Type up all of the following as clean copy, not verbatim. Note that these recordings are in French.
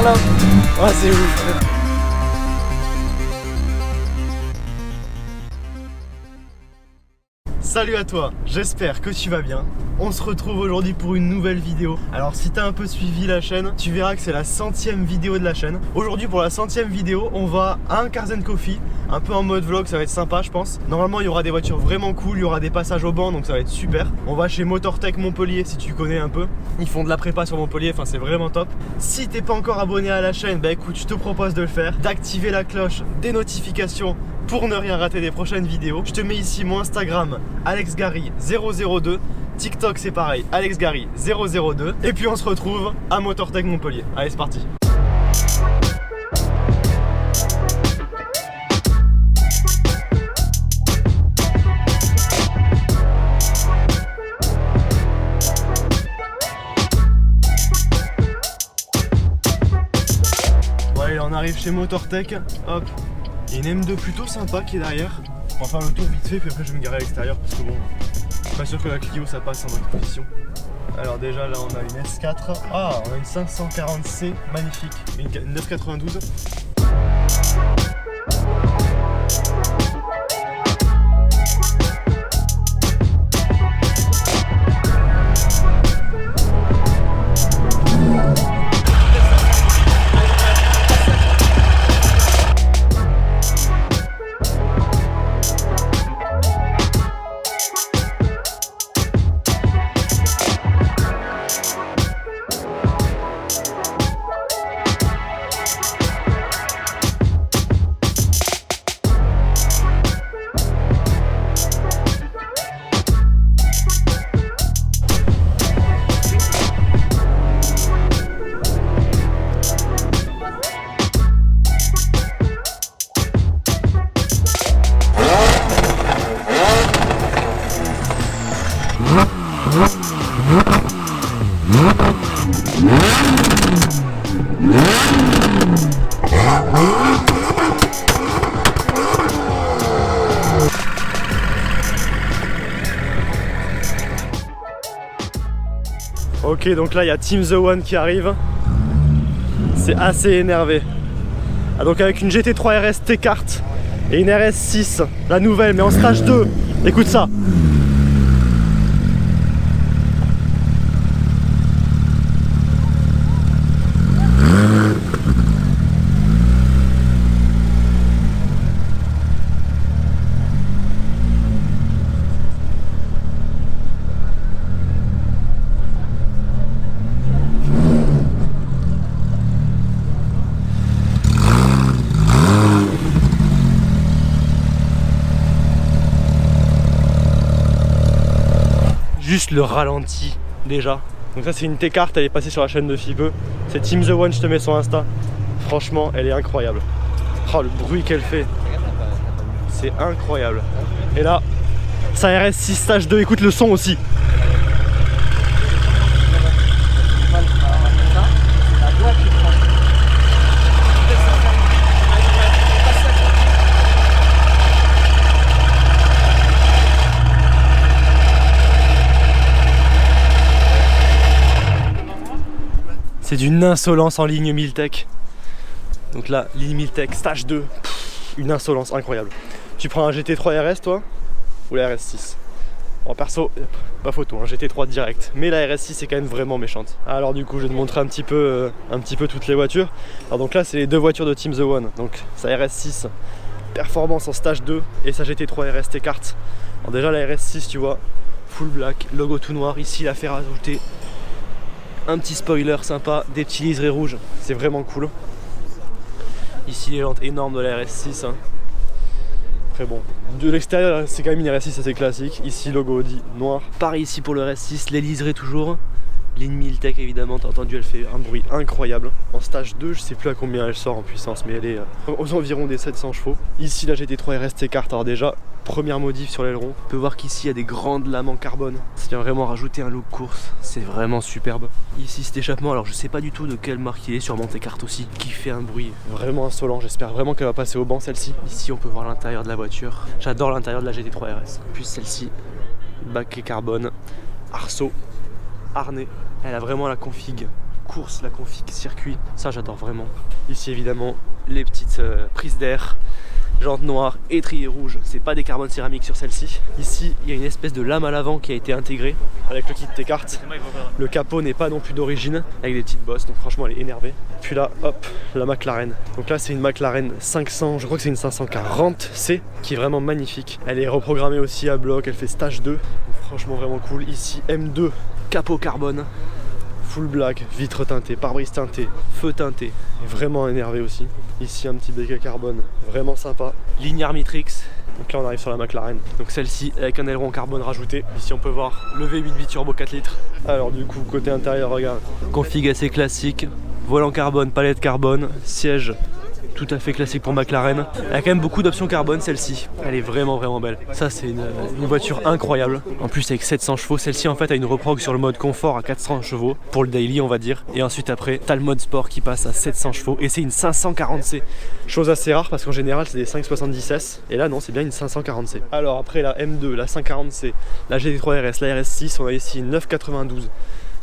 là. Oh, c'est ouf. Salut à toi, j'espère que tu vas bien. On se retrouve aujourd'hui pour une nouvelle vidéo. Alors si t'as un peu suivi la chaîne, tu verras que c'est la 100e vidéo de la chaîne. Aujourd'hui pour la 100e vidéo, on va à un Cars & Coffee, un peu en mode vlog, ça va être sympa je pense. Normalement il y aura des voitures vraiment cool, il y aura des passages au banc, donc ça va être super. On va chez Motortech Montpellier si tu connais un peu. Ils font de la prépa sur Montpellier, enfin c'est vraiment top. Si t'es pas encore abonné à la chaîne, bah écoute, je te propose de le faire, d'activer la cloche des notifications pour ne rien rater des prochaines vidéos. Je te mets ici mon Instagram, AlexGary002. TikTok c'est pareil, AlexGary002. Et puis on se retrouve à Motortech Montpellier. Allez, c'est parti. Bon allez, on arrive chez Motortech. Hop. Il y a une M2 plutôt sympa qui est derrière. On va faire le tour vite fait, puis après je vais me garer à l'extérieur parce que bon, pas sûr que la Clio ça passe en exposition. Alors déjà là on a une S4. Ah, on a une 540C magnifique, une 992. Ok, donc là il y a Team The One qui arrive. C'est assez énervé. Ah, donc avec une GT3 RS T-Kart et une RS6, la nouvelle mais en stage 2. Écoute ça. Juste le ralenti déjà. Donc ça c'est une T-Kart, elle est passée sur la chaîne de Fibeux. C'est Team The One, je te mets son Insta. Franchement elle est incroyable. Oh le bruit qu'elle fait. C'est incroyable. Et là, sa RS6 stage 2, écoute le son aussi. C'est d'une insolence en ligne Miltech. Donc là, ligne Miltech, stage 2, une insolence incroyable. Tu prends un GT3 RS toi ou la RS6? En perso, pas photo, un GT3 direct. Mais la RS6 est quand même vraiment méchante. Alors du coup, je vais te montrer un petit peu toutes les voitures. Alors donc là, c'est les deux voitures de Team The One. Donc sa RS6, performance en stage 2 et sa GT3 RS T-Kart. Alors déjà la RS6, tu vois, full black, logo tout noir. Ici, il a fait rajouter un petit spoiler sympa, des petits liserés rouges, c'est vraiment cool. Ici les jantes énormes de la RS6. Hein. Après bon, de l'extérieur c'est quand même une RS6 assez classique. Ici logo Audi noir. Pareil ici pour le RS6, les liserés toujours. Ligne Miltech évidemment, t'as entendu, elle fait un bruit incroyable. En stage 2, je sais plus à combien elle sort en puissance, mais elle est aux environs des 700 chevaux. Ici la GT3 RS T-Kart, alors déjà, première modif sur l'aileron. On peut voir qu'ici il y a des grandes lames en carbone. Ça vient vraiment rajouter un look course, c'est vraiment superbe. Ici cet échappement, alors je sais pas du tout de quelle marque il est, sûrement T-Kart aussi, qui fait un bruit vraiment insolent. J'espère vraiment qu'elle va passer au banc celle-ci. Ici on peut voir l'intérieur de la voiture. J'adore l'intérieur de la GT3 RS. Puis celle-ci, baquet carbone, arceau, harnais. Elle a vraiment la config course, la config circuit, ça j'adore vraiment. Ici évidemment les petites prises d'air, jantes noires, étrier rouge, c'est pas des carbones céramiques sur celle-ci. Ici il y a une espèce de lame à l'avant qui a été intégrée avec le kit T-Cart. Le capot n'est pas non plus d'origine, avec des petites bosses, donc franchement elle est énervée. Puis là hop, la McLaren. Donc là c'est une McLaren 500, je crois que c'est une 540C qui est vraiment magnifique. Elle est reprogrammée aussi à bloc, elle fait stage 2, donc franchement vraiment cool. Ici M2, capot carbone, full black, vitre teintée, pare-brise teinté, feu teinté, vraiment énervé aussi. Ici un petit béquet carbone, vraiment sympa. Ligne Armitrix, donc là on arrive sur la McLaren. Donc celle-ci avec un aileron carbone rajouté. Ici on peut voir le V8 biturbo 4 litres. Alors du coup côté intérieur, regarde. Config assez classique, volant carbone, palette carbone, siège tout à fait classique pour McLaren. Elle a quand même beaucoup d'options carbone celle-ci. Elle est vraiment belle. Ça c'est une voiture incroyable. En plus avec 700 chevaux. Celle-ci en fait a une reprog sur le mode confort à 400 chevaux pour le daily on va dire. Et ensuite après t'as le mode sport qui passe à 700 chevaux. Et c'est une 540C. Chose assez rare parce qu'en général c'est des 570S. Et là non c'est bien une 540C. Alors après la M2, la 540C, la GT3 RS, la RS6, on a ici une 992.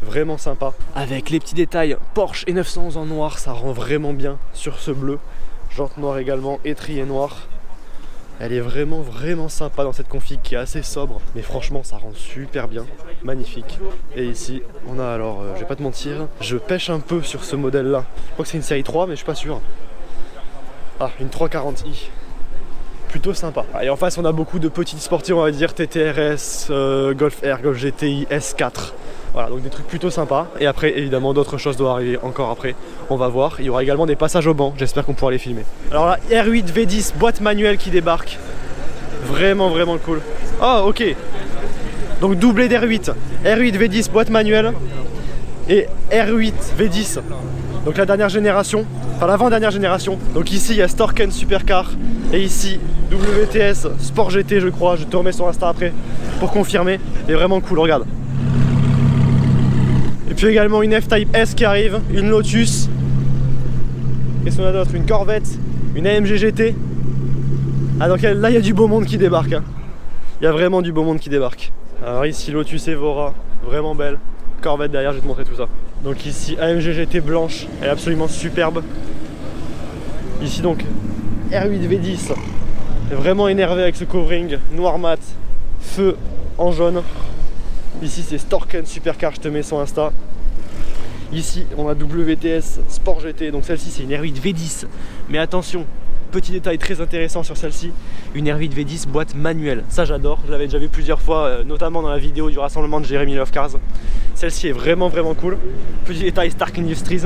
Vraiment sympa. Avec les petits détails Porsche et 911 en noir, ça rend vraiment bien sur ce bleu. Jante noire également, étrier noir. Elle est vraiment sympa dans cette config qui est assez sobre. Mais franchement ça rend super bien. Magnifique. Et ici on a alors, je vais pas te mentir, je pêche un peu sur ce modèle là. Je crois que c'est une série 3 mais je suis pas sûr. Ah, une 340i. Plutôt sympa. Et en face on a beaucoup de petites sportives on va dire, TTRS, Golf R, Golf GTI, S4. Voilà, donc des trucs plutôt sympas. Et après, évidemment, d'autres choses doivent arriver encore après. On va voir. Il y aura également des passages au banc. J'espère qu'on pourra les filmer. Alors là, R8 V10, boîte manuelle qui débarque. Vraiment cool. Oh, ok. Donc doublé d'R8. R8 V10, boîte manuelle. Et R8 V10. Donc la dernière génération. Enfin, l'avant-dernière génération. Donc ici, il y a Storken Supercar. Et ici, WTS Sport GT, je crois. Je te remets sur Insta après pour confirmer. Et vraiment cool, regarde. Et puis également une F-Type S qui arrive, une Lotus. Qu'est-ce qu'on a d'autre? Une Corvette, une AMG GT. Ah donc là il y a du beau monde qui débarque. Hein. Il y a vraiment du beau monde qui débarque. Alors ici Lotus Evora, vraiment belle. Corvette derrière, je vais te montrer tout ça. Donc ici AMG GT blanche, elle est absolument superbe. Ici donc R8 V10, vraiment énervé avec ce covering noir mat, feu en jaune. Ici c'est Storken Supercar, je te mets son Insta. Ici on a WTS Sport GT, donc celle-ci c'est une R8 V10. Mais attention, petit détail très intéressant sur celle-ci, une R8 V10 boîte manuelle. Ça j'adore, je l'avais déjà vu plusieurs fois, notamment dans la vidéo du rassemblement de Jérémy Love Cars. Celle-ci est vraiment cool. Petit détail Stark Industries,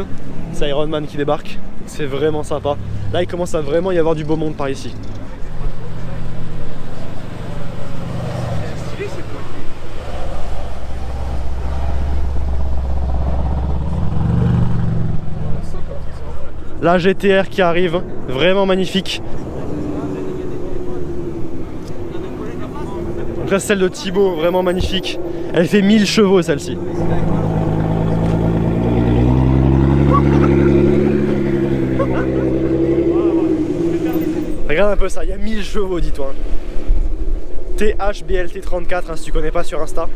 c'est Iron Man qui débarque. C'est vraiment sympa. Là il commence à vraiment y avoir du beau monde par ici. La GTR qui arrive, vraiment magnifique. Donc là celle de Thibaut, vraiment magnifique. Elle fait 1000 chevaux celle-ci. Regarde un peu ça, il y a 1000 chevaux dis-toi. THBLT34 hein, si tu connais pas sur Insta.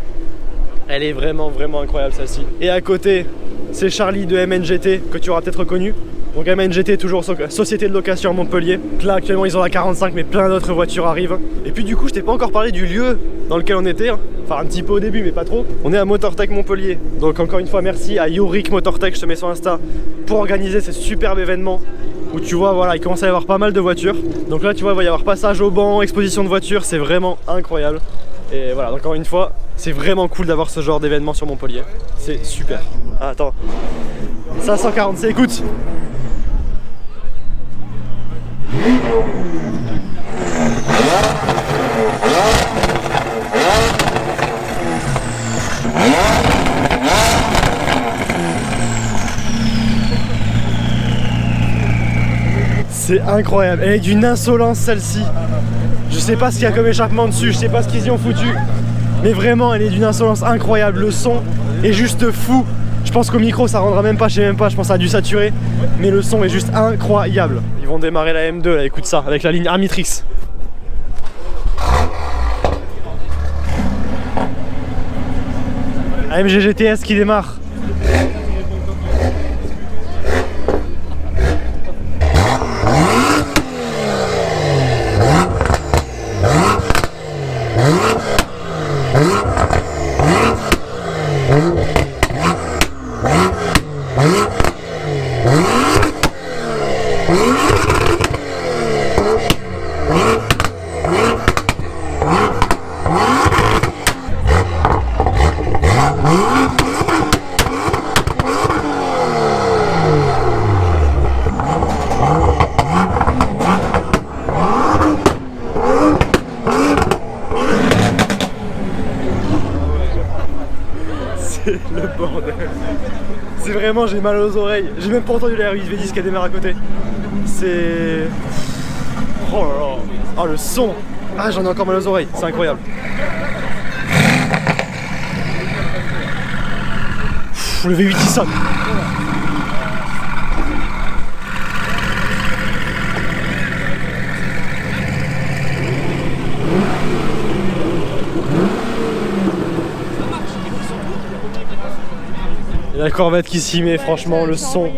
Elle est vraiment incroyable celle-ci. Et à côté, c'est Charlie de MNGT que tu auras peut-être reconnu. Donc MNGT toujours société de location à Montpellier. Là actuellement ils ont la 45 mais plein d'autres voitures arrivent. Et puis du coup je t'ai pas encore parlé du lieu dans lequel on était. Hein. Enfin un petit peu au début mais pas trop. On est à Motortech Montpellier. Donc encore une fois merci à Yorick Motortech, je te mets sur Insta, pour organiser ce superbe événement. Où tu vois voilà il commence à y avoir pas mal de voitures. Donc là tu vois il va y avoir passage au banc, exposition de voitures, c'est vraiment incroyable. Et voilà encore une fois c'est vraiment cool d'avoir ce genre d'événement sur Montpellier. C'est super. Ah, attends. 540 c'est écoute. C'est incroyable, elle est d'une insolence celle-ci. Je sais pas ce qu'il y a comme échappement dessus, je sais pas ce qu'ils y ont foutu. Mais vraiment elle est d'une insolence incroyable, le son est juste fou. Je pense qu'au micro ça rendra même pas, je sais même pas, je pense que ça a dû saturer. Mais le son est juste incroyable. Ils vont démarrer la M2 là, écoute ça, avec la ligne Armitrix. AMG GTS qui démarre. C'est le bordel. C'est vraiment, j'ai mal aux oreilles. J'ai même pas entendu la R8 V10 qui a démarré à côté. C'est... Oh là là. Oh le son. Ah, j'en ai encore mal aux oreilles, c'est incroyable. Le V8 il sonne. Il y a la Corvette qui s'y met, franchement, le son.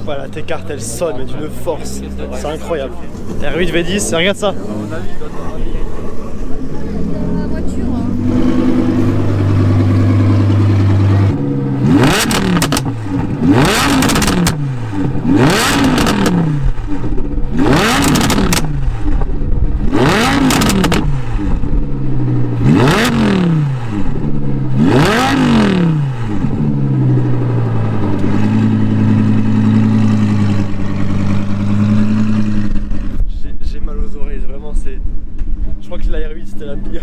Voilà, tes cartes elles sonnent mais d'une force, c'est incroyable. R8 V10, regarde ça. La voiture. J'ai mal aux oreilles, vraiment c'est... Je crois que la R8 c'était la pire.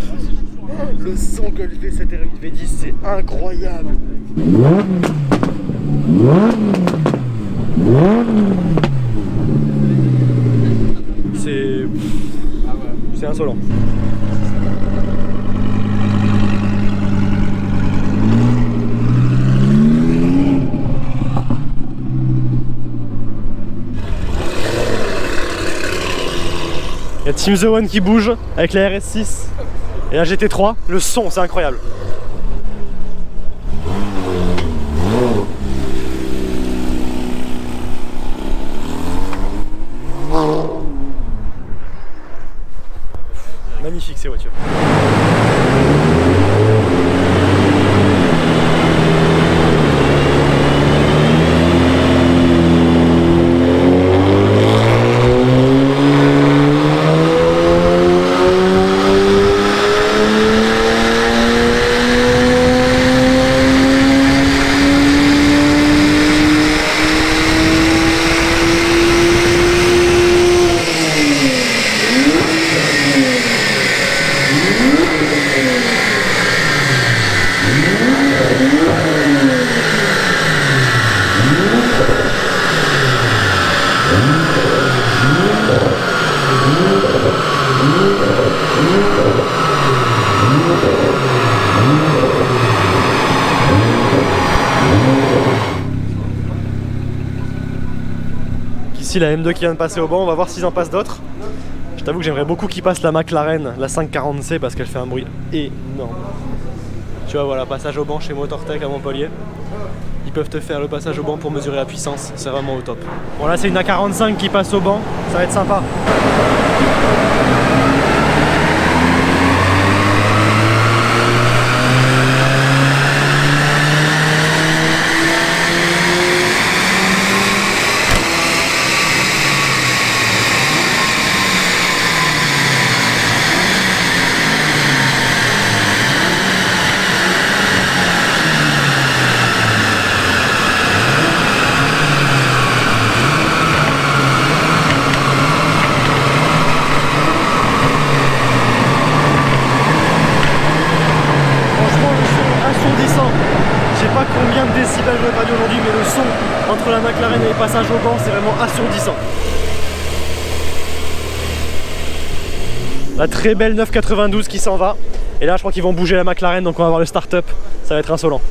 Le son que lui fait cette R8 V10 c'est incroyable. C'est insolent. Il y a Team The One qui bouge avec la RS6 et la GT3, le son c'est incroyable. Magnifique ces voitures. Ici la M2 qui vient de passer au banc, on va voir s'ils en passent d'autres. Je t'avoue que j'aimerais beaucoup qu'ils passent la McLaren, la 540C parce qu'elle fait un bruit énorme. Tu vois voilà, passage au banc chez Motortech à Montpellier. Ils peuvent te faire le passage au banc pour mesurer la puissance, c'est vraiment au top. Bon là c'est une A45 qui passe au banc, ça va être sympa. Je sais pas combien de décibels je vais pas dire aujourd'hui, mais le son entre la McLaren et les passages au banc, c'est vraiment assourdissant. La très belle 992 qui s'en va. Et là, je crois qu'ils vont bouger la McLaren, donc on va voir le start-up. Ça va être insolent.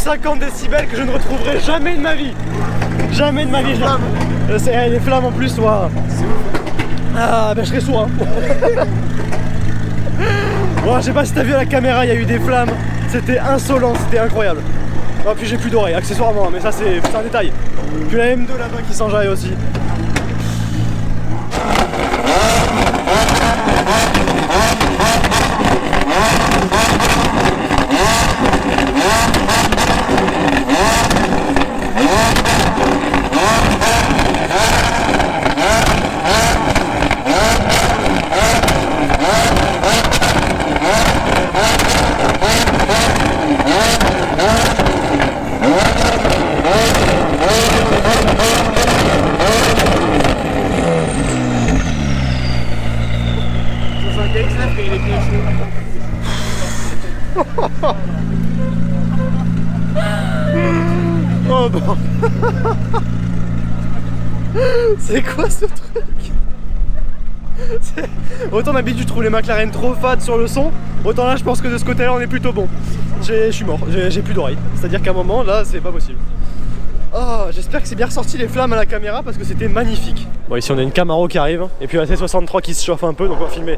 50 décibels que je ne retrouverai jamais de ma vie. Jamais de ma vie. C'est les flammes en plus, toi. Ah, ben je serais sourd. Hein. Bon, je sais pas si t'as vu à la caméra, il y a eu des flammes. C'était insolent, c'était incroyable. Oh, puis j'ai plus d'oreilles, accessoirement, mais ça c'est un détail. Puis la M2 là-bas qui s'enjaille aussi. Oh bon. C'est quoi ce truc? Autant d'habitude je trouve les McLaren trop fades sur le son, autant là je pense que de ce côté là on est plutôt bon. Je suis mort, j'ai plus d'oreilles. C'est à dire qu'à un moment là c'est pas possible. Oh, j'espère que c'est bien ressorti les flammes à la caméra parce que c'était magnifique. Bon, ici on a une Camaro qui arrive et puis la T63 qui se chauffe un peu, donc on va filmer.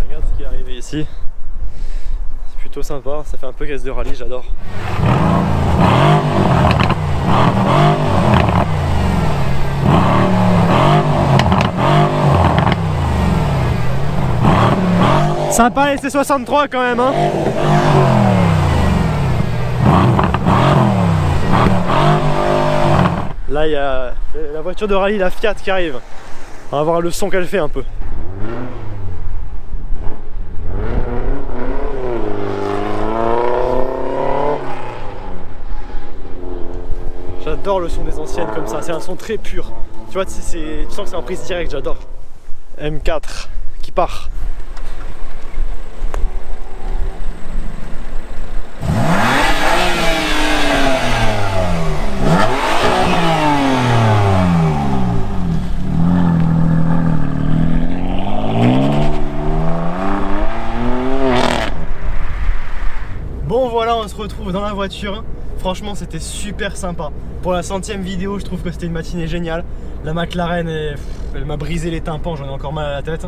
Regarde ce qui est arrivé ici. C'est plutôt sympa, ça fait un peu caisse de rallye, j'adore. Sympa les C63 quand même, hein. Là il y a la voiture de rallye, la Fiat qui arrive. On va voir le son qu'elle fait un peu. J'adore le son des anciennes comme ça, c'est un son très pur. Tu vois, tu sens que c'est en prise directe, j'adore. M4 qui part. Bon voilà, on se retrouve dans la voiture. Franchement c'était super sympa. Pour la 100e vidéo je trouve que c'était une matinée géniale. La McLaren elle m'a brisé les tympans, j'en ai encore mal à la tête.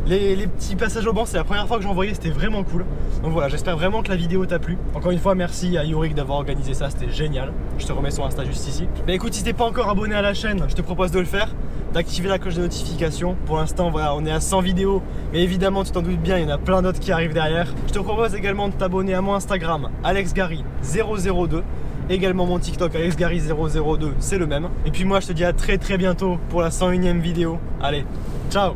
Les petits passages au banc c'est la première fois que j'en voyais, c'était vraiment cool. Donc voilà, j'espère vraiment que la vidéo t'a plu. Encore une fois merci à Yorick d'avoir organisé ça, c'était génial. Je te remets son Insta juste ici. Bah écoute, si t'es pas encore abonné à la chaîne, je te propose de le faire, d'activer la cloche de notification. Pour l'instant voilà, on est à 100 vidéos, mais évidemment tu t'en doutes bien, il y en a plein d'autres qui arrivent derrière. Je te propose également de t'abonner à mon Instagram AlexGary002, également mon TikTok AlexGary002, c'est le même. Et puis moi je te dis à très bientôt pour la 101e vidéo. Allez, ciao.